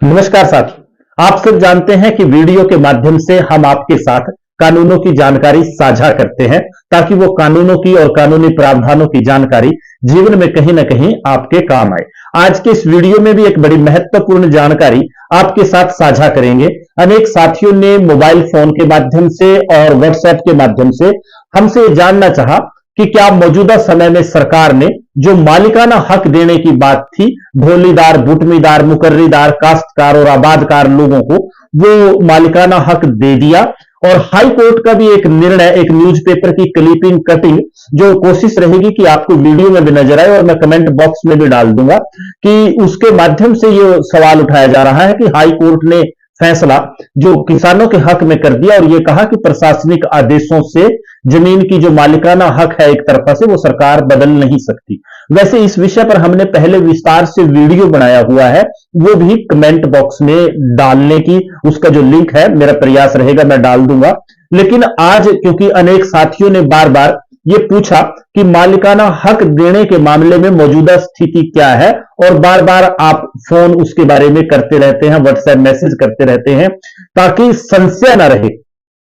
नमस्कार साथियों, आप सब जानते हैं कि वीडियो के माध्यम से हम आपके साथ कानूनों की जानकारी साझा करते हैं ताकि वो कानूनों की और कानूनी प्रावधानों की जानकारी जीवन में कहीं ना कहीं आपके काम आए। आज के इस वीडियो में भी एक बड़ी महत्वपूर्ण जानकारी आपके साथ साझा करेंगे। अनेक साथियों ने मोबाइल फोन के माध्यम से और व्हाट्सएप के माध्यम से हमसे जानना चाहा कि क्या मौजूदा समय में सरकार ने जो मालिकाना हक देने की बात थी ढोलीदार, बुटमीदार, मुकर्रीदार, काश्तकार और आबादकार लोगों को, वो मालिकाना हक दे दिया। और हाई कोर्ट का भी एक निर्णय, एक न्यूज़पेपर की क्लिपिंग कटिंग जो कोशिश रहेगी कि आपको वीडियो में भी नजर आए और मैं कमेंट बॉक्स में भी डाल दूंगा कि उसके माध्यम से ये सवाल उठाया जा रहा है कि हाई कोर्ट ने फैसला जो किसानों के हक में कर दिया और यह कहा कि प्रशासनिक आदेशों से जमीन की जो मालिकाना हक है एक तरफा से वो सरकार बदल नहीं सकती। वैसे इस विषय पर हमने पहले विस्तार से वीडियो बनाया हुआ है, वो भी कमेंट बॉक्स में डालने की उसका जो लिंक है मेरा प्रयास रहेगा मैं डाल दूंगा। लेकिन आज क्योंकि अनेक साथियों ने बार बार ये पूछा कि मालिकाना हक देने के मामले में मौजूदा स्थिति क्या है और बार बार आप फोन उसके बारे में करते रहते हैं, व्हाट्सएप मैसेज करते रहते हैं, ताकि संशय ना रहे,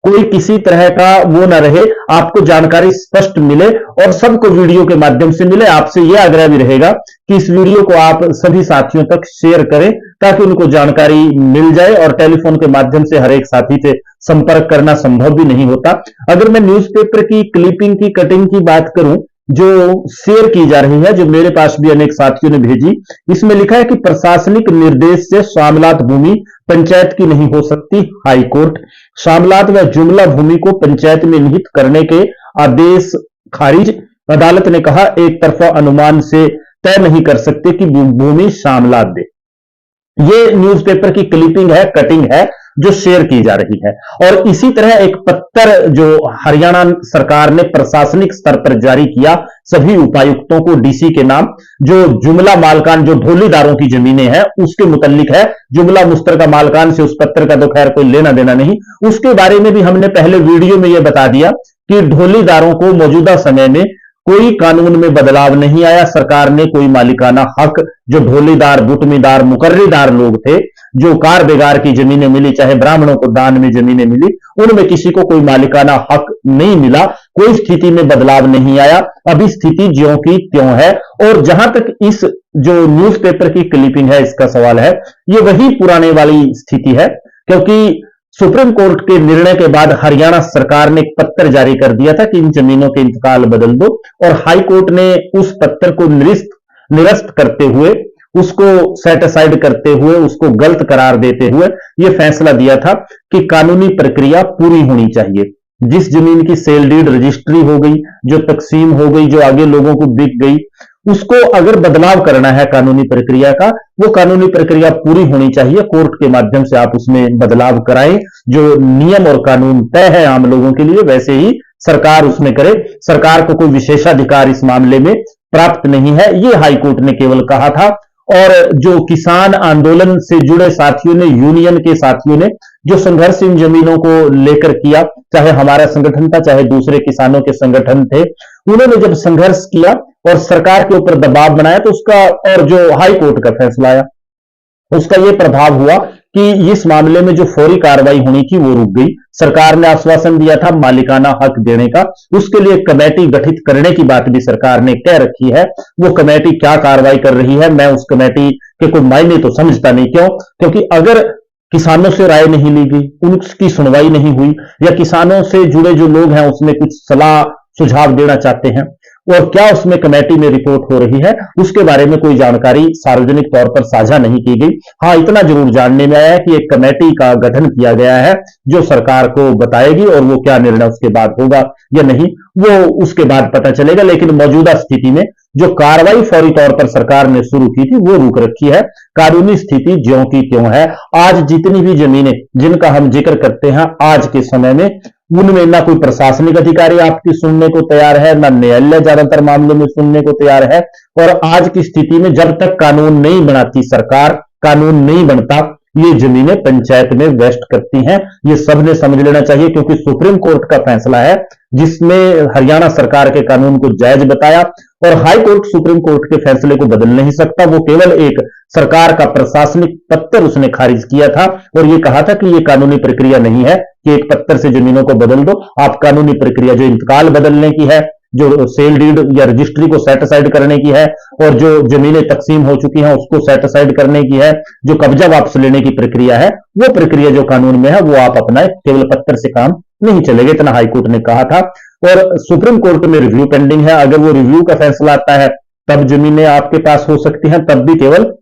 कोई किसी तरह का वो ना रहे, आपको जानकारी स्पष्ट मिले और सबको वीडियो के माध्यम से मिले। आपसे यह आग्रह भी रहेगा कि इस वीडियो को आप सभी साथियों तक शेयर करें ताकि उनको जानकारी मिल जाए। और टेलीफोन के माध्यम से हर एक साथी से संपर्क करना संभव भी नहीं होता। अगर मैं न्यूज़पेपर की क्लिपिंग की कटिंग की बात करूं जो शेयर की जा रही है, जो मेरे पास भी अनेक साथियों ने भेजी, इसमें लिखा है कि प्रशासनिक निर्देश से स्वामिलात भूमि पंचायत की नहीं हो सकती। हाई कोर्ट स्वामिलात व जुमला भूमि को पंचायत में निहित करने के आदेश खारिज। अदालत ने कहा एक तरफा अनुमान से तय नहीं कर सकते कि भूमि स्वामिलात दे। ये न्यूज़पेपर की क्लिपिंग है, कटिंग है जो शेयर की जा रही है। और इसी तरह एक पत्र जो हरियाणा सरकार ने प्रशासनिक स्तर पर जारी किया सभी उपायुक्तों को डीसी के नाम, जो जुमला मालकान जो ढोलीदारों की जमीनें हैं उसके मुतल्लिक है। जुमला मुश्तरका मालकान से उस पत्र का तो खैर कोई लेना देना नहीं, उसके बारे में भी हमने पहले वीडियो में यह बता दिया कि ढोलीदारों को मौजूदा समय में कोई कानून में बदलाव नहीं आया। सरकार ने कोई मालिकाना हक जो ढोलीदार, बुटमीदार, मुकर्रीदार लोग थे, जो कार बेगार की जमीनें मिली, चाहे ब्राह्मणों को दान में जमीनें मिली, उनमें किसी को कोई मालिकाना हक नहीं मिला। कोई स्थिति में बदलाव नहीं आया, अभी स्थिति ज्यों की त्यों है। और जहां तक इस जो न्यूज़पेपर की क्लिपिंग है इसका सवाल है, ये वही पुराने वाली स्थिति है, क्योंकि सुप्रीम कोर्ट के निर्णय के बाद हरियाणा सरकार ने एक पत्र जारी कर दिया था कि इन जमीनों के इंतकाल बदल दो, और हाई कोर्ट ने उस पत्र को निरस्त करते हुए, उसको सेट असाइड करते हुए, उसको गलत करार देते हुए यह फैसला दिया था कि कानूनी प्रक्रिया पूरी होनी चाहिए। जिस जमीन की सेल डीड रजिस्ट्री हो गई, जो तकसीम हो गई, जो आगे लोगों को बिक गई, उसको अगर बदलाव करना है कानूनी प्रक्रिया का, वो कानूनी प्रक्रिया पूरी होनी चाहिए। कोर्ट के माध्यम से आप उसमें बदलाव कराएं, जो नियम और कानून तय है आम लोगों के लिए वैसे ही सरकार उसमें करे। सरकार को कोई विशेषाधिकार इस मामले में प्राप्त नहीं है, ये हाई कोर्ट ने केवल कहा था। और जो किसान आंदोलन से जुड़े साथियों ने, यूनियन के साथियों ने जो संघर्ष इन जमीनों को लेकर किया, चाहे हमारा संगठन था चाहे दूसरे किसानों के संगठन थे, उन्होंने जब संघर्ष किया और सरकार के ऊपर दबाव बनाया तो उसका, और जो हाई कोर्ट का फैसला आया उसका यह प्रभाव हुआ कि इस मामले में जो फौरी कार्रवाई होनी थी वो रुक गई। सरकार ने आश्वासन दिया था मालिकाना हक देने का, उसके लिए कमेटी गठित करने की बात भी सरकार ने कह रखी है। वो कमेटी क्या कार्रवाई कर रही है, मैं उस कमेटी के कोई मायने तो समझता नहीं। क्यों? क्योंकि अगर किसानों से राय नहीं ली गई, उनकी सुनवाई नहीं हुई, या किसानों से जुड़े जो लोग हैं उसमें कुछ सलाह सुझाव देना चाहते हैं और क्या उसमें कमेटी में रिपोर्ट हो रही है, उसके बारे में कोई जानकारी सार्वजनिक तौर पर साझा नहीं की गई। हाँ, इतना जरूर जानने में आया है कि एक कमेटी का गठन किया गया है जो सरकार को बताएगी, और वो क्या निर्णय उसके बाद होगा या नहीं वो उसके बाद पता चलेगा। लेकिन मौजूदा स्थिति में जो कार्रवाई फौरी तौर पर सरकार ने शुरू की थी वो रुक रखी है। कानूनी स्थिति ज्यों की त्यों है। आज जितनी भी जमीनें जिनका हम जिक्र करते हैं आज के समय में, उनमें ना कोई प्रशासनिक अधिकारी आपकी सुनने को तैयार है, ना न्यायालय ज्यादातर मामलों में सुनने को तैयार है। और आज की स्थिति में जब तक कानून नहीं बनाती सरकार, कानून नहीं बनता, ये जमीनें पंचायत में वेस्ट करती हैं। ये सबने समझ लेना चाहिए, क्योंकि सुप्रीम कोर्ट का फैसला है जिसमें हरियाणा सरकार के कानून को जायज बताया और हाई कोर्ट सुप्रीम कोर्ट के फैसले को बदल नहीं सकता। वो केवल एक सरकार का प्रशासनिक पत्र उसने खारिज किया था और ये कहा था कि ये कानूनी प्रक्रिया नहीं है कि एक पत्र से जमीनों को बदल दो। आप कानूनी प्रक्रिया जो इंतकाल बदलने की है, जो सेल डीड या रजिस्ट्री को सेट असाइड करने की है, और जो जमीनें तकसीम हो चुकी हैं उसको सेट असाइड करने की है, जो कब्जा वापस लेने की प्रक्रिया है, वो प्रक्रिया जो कानून में है वो आप अपनाएं, केवल पत्थर से काम नहीं चलेगा, इतना हाईकोर्ट ने कहा था। और सुप्रीम कोर्ट में रिव्यू पेंडिंग है। अगर वो रिव्यू का फैसला आता है तब जमीनें आपके पास हो सकती हैं, तब भी केवल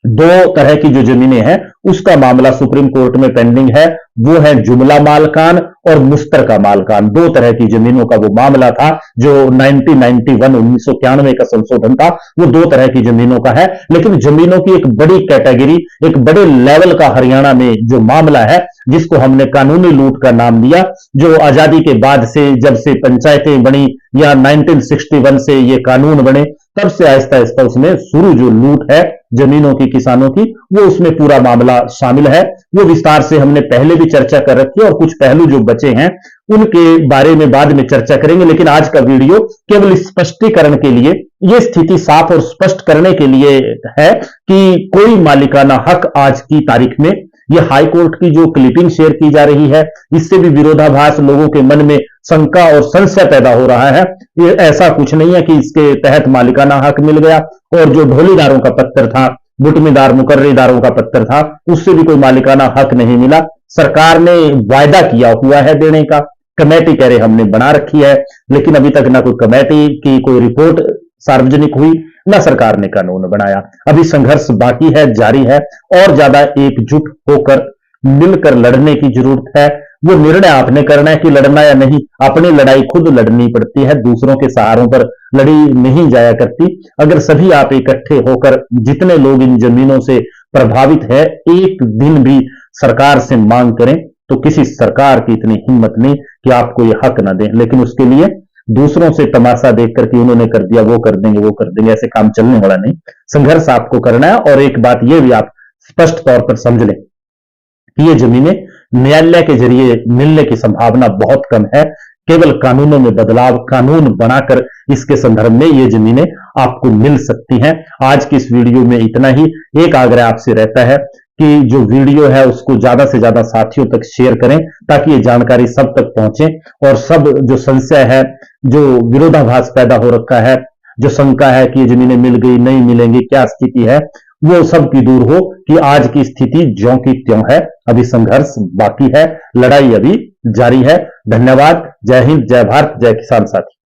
दो तरह की जो जमीनें हैं उसका मामला सुप्रीम कोर्ट में पेंडिंग है। वो है जुमला मालकान और मुश्तरका मालकान। दो तरह की जमीनों का वो मामला था जो 1991 का संशोधन था, वो दो तरह की जमीनों का है। लेकिन जमीनों की एक बड़ी कैटेगरी, एक बड़े लेवल का हरियाणा में जो मामला है जिसको हमने कानूनी लूट का नाम दिया, जो आजादी के बाद से, जब से पंचायतें बनी या 1961 से ये कानून बने, तब से आहिस्ता आहिस्ता उसमें शुरू जो लूट है जमीनों की, किसानों की, वो उसमें पूरा मामला शामिल है। वो विस्तार से हमने पहले भी चर्चा कर रखी है और कुछ पहलू जो बचे हैं उनके बारे में बाद में चर्चा करेंगे। लेकिन आज का वीडियो केवल स्पष्टीकरण के लिए, ये स्थिति साफ और स्पष्ट करने के लिए है कि कोई मालिकाना हक आज की तारीख में, ये हाई कोर्ट की जो क्लिपिंग शेयर की जा रही है इससे भी विरोधाभास, लोगों के मन में शंका और संशय पैदा हो रहा है। ये ऐसा कुछ नहीं है कि इसके तहत मालिकाना हक मिल गया और जो ढोलीदारों का पत्थर था, बुटमीदार मुकर्रीदारों का पत्थर था, उससे भी कोई मालिकाना हक नहीं मिला। सरकार ने वायदा किया हुआ है देने का, कमेटी कह रहे हमने बना रखी है, लेकिन अभी तक ना कोई कमेटी की कोई रिपोर्ट सार्वजनिक हुई, ना सरकार ने कानून बनाया। अभी संघर्ष बाकी है, जारी है, और ज्यादा एकजुट होकर मिलकर लड़ने की जरूरत है। वो निर्णय आपने करना है कि लड़ना या नहीं। अपनी लड़ाई खुद लड़नी पड़ती है, दूसरों के सहारों पर लड़ी नहीं जाया करती। अगर सभी आप इकट्ठे होकर, जितने लोग इन जमीनों से प्रभावित है, एक दिन भी सरकार से मांग करें तो किसी सरकार की इतनी हिम्मत नहीं कि आपको ये हक ना दें। लेकिन उसके लिए दूसरों से तमाशा देखकर कि उन्होंने कर दिया, वो कर देंगे, वो कर देंगे, ऐसे काम चलने वाला नहीं। संघर्ष आपको करना है। और एक बात यह भी आप स्पष्ट तौर पर समझ लें कि ये जमीनें न्यायालय के जरिए मिलने की संभावना बहुत कम है। केवल कानूनों में बदलाव, कानून बनाकर इसके संदर्भ में ये जमीनें आपको मिल सकती हैं। आज की इस वीडियो में इतना ही। एक आग्रह आपसे रहता है कि जो वीडियो है उसको ज्यादा से ज्यादा साथियों तक शेयर करें ताकि ये जानकारी सब तक पहुंचे और सब जो संशय है, जो विरोधाभास पैदा हो रखा है, जो शंका है कि ये जमीनें मिल गई, नहीं मिलेंगी, क्या स्थिति है, वो सब की दूर हो कि आज की स्थिति ज्यों की त्यों है। अभी संघर्ष बाकी है, लड़ाई अभी जारी है। धन्यवाद। जय हिंद, जय भारत, जय किसान साथी।